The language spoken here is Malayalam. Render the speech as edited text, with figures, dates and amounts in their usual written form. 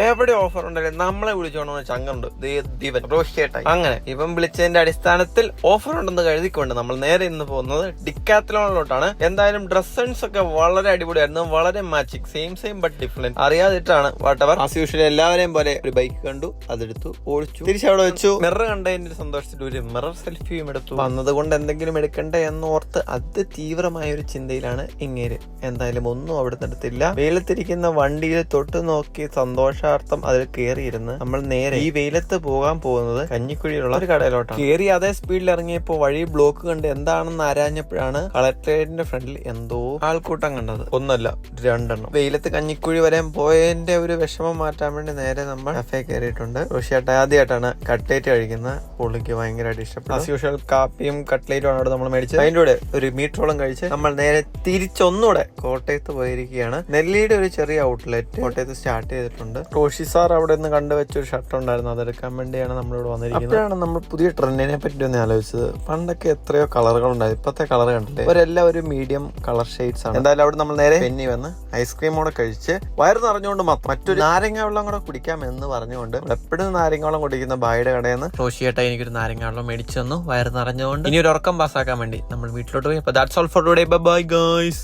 എവിടെ ഓഫർ ഉണ്ടെങ്കിലും നമ്മളെ വിളിച്ചോണമെന്ന് ചങ്ങുണ്ട് റോഷിയേട്ടായി. അങ്ങനെ ഇവൻ വിളിച്ചതിന്റെ അടിസ്ഥാനത്തിൽ ഓഫർ ഉണ്ടെന്ന് കരുതിക്കൊണ്ട് നമ്മൾ നേരെ ഇന്ന് പോകുന്നത് ഡിക്കാത്തലോണിലോട്ടാണ്. എന്തായാലും ഡ്രസ് സെൻസ് ഒക്കെ വളരെ അടിപൊളിയായിരുന്നു, വളരെ മാച്ചിങ്, സെയിം ബട്ട് ഡിഫറെന്റ്. അറിയാതിട്ടാണ് വാട്ടവർ ആസ് യൂഷ്വൽ എല്ലാവരെയും പോലെ ഒരു ബൈക്ക് കണ്ടു, അതെടുത്തു, ഓടിച്ചു, തിരിച്ചവിടെ വെച്ചു. മിറർ കണ്ടതിന്റെ സന്തോഷത്തിൽ ഒരു മിറർ സെൽഫിയും എടുത്തു. വന്നതുകൊണ്ട് എന്തെങ്കിലും എടുക്കണ്ടേ എന്നോർത്ത് അത് തീവ്രമായ ഒരു ചിന്തയിലാണ് ഇങ്ങേര്. എന്തായാലും ഒന്നും അവിടെ എടുത്തില്ല. വെയിലത്തിരിക്കുന്ന വണ്ടിയിൽ തൊട്ടു നോക്കി സന്തോഷാർത്ഥം അതിൽ കയറിയിരുന്ന് നമ്മൾ നേരെ ഈ വെയിലത്ത് പോകാൻ പോകുന്നത് കഞ്ഞിക്കുഴിയിലുള്ള ഒരു കടയിലോട്ടാണ്. കയറി അതേ സ്പീഡിൽ ഇറങ്ങിയപ്പോ വഴി ബ്ലോക്ക് കണ്ട് എന്താണെന്ന് ആരാഞ്ഞപ്പോഴാണ് കളക്ടറേറ്റിന്റെ ഫ്രണ്ടിൽ എന്തോ ആൾക്കൂട്ടം കണ്ടത്. ഒന്നല്ല, രണ്ടെണ്ണം. വെയിലത്ത് കഞ്ഞിക്കുഴി വരെ പോയതിന്റെ ഒരു വിഷമം മാറ്റാൻ വേണ്ടി നേരെ നമ്മൾ കഫേ കയറിയിട്ടുണ്ട്. ഋഷിയായിട്ട് ആദ്യമായിട്ടാണ് കട്ട്ലേറ്റ് കഴിക്കുന്നത്. പുള്ളിക്ക് ഭയങ്കരമായിട്ട് ഇഷ്ടപ്പെട്ടു. ആസ് യൂഷ്വൽ കാപ്പിയും കട്ട്ലേറ്റും ആണ് അവിടെ നമ്മൾ മേടിച്ചത്. അതിന്റെ കൂടെ ഒരു മീറ്ററോളം കഴിച്ച് നമ്മൾ നേരെ തിരിച്ചൊന്നുകൂടെ കോട്ടയത്ത് പോയിരിക്കുകയാണ്. നെല്ലിയുടെ ഒരു ചെറിയ ഔട്ട്ലെറ്റ് കോട്ടയത്ത് സ്റ്റാർട്ട് ചെയ്തിട്ടുണ്ട്. റോഷി സാർ അവിടെ നിന്ന് കണ്ടുവച്ച ഒരു ഷർട്ട് ഉണ്ടായിരുന്നു, അതെടുക്കാൻ വേണ്ടിയാണ് നമ്മളിവിടെ വന്നിരിക്കുന്നത്. അപ്പോഴാണ് നമ്മൾ പുതിയ ട്രെൻഡിനെ പറ്റി ഒന്ന് ആലോചിച്ചത്. പണ്ടൊക്കെ എത്രയോ കളറുകൾ ഉണ്ടായിരുന്നു, ഇപ്പത്തെ കളർ കണ്ടില്ലേ, ഇവരെല്ലാം ഒരു മീഡിയം കളർ ഷെയ്ഡ്സ് ആണ്. എന്തായാലും അവിടെ നമ്മൾ നേരെ പെന്നി വന്ന് ഐസ്ക്രീമോടെ കഴിച്ച് വയറ് നിറഞ്ഞുകൊണ്ട് മറ്റൊരു നാരങ്ങ വെള്ളം കൂടെ കുടിക്കാം എന്ന് പറഞ്ഞുകൊണ്ട് എപ്പോഴും നാരങ്ങ വെള്ളം കുടിക്കുന്ന ബായുടെ കടയിൽ നിന്ന് റോഷിയേട്ട എനിക്കൊരു നാരങ്ങ വെള്ളം മേടിച്ചു തന്നു. വയറ് നിറഞ്ഞുകൊണ്ട് ഇനി ഒരു ഉറക്കം പാസ്സാക്കാൻ വേണ്ടി നമ്മൾ വീട്ടിലോട്ട് പോയി. അപ്പൊ that's all for today. Bye guys.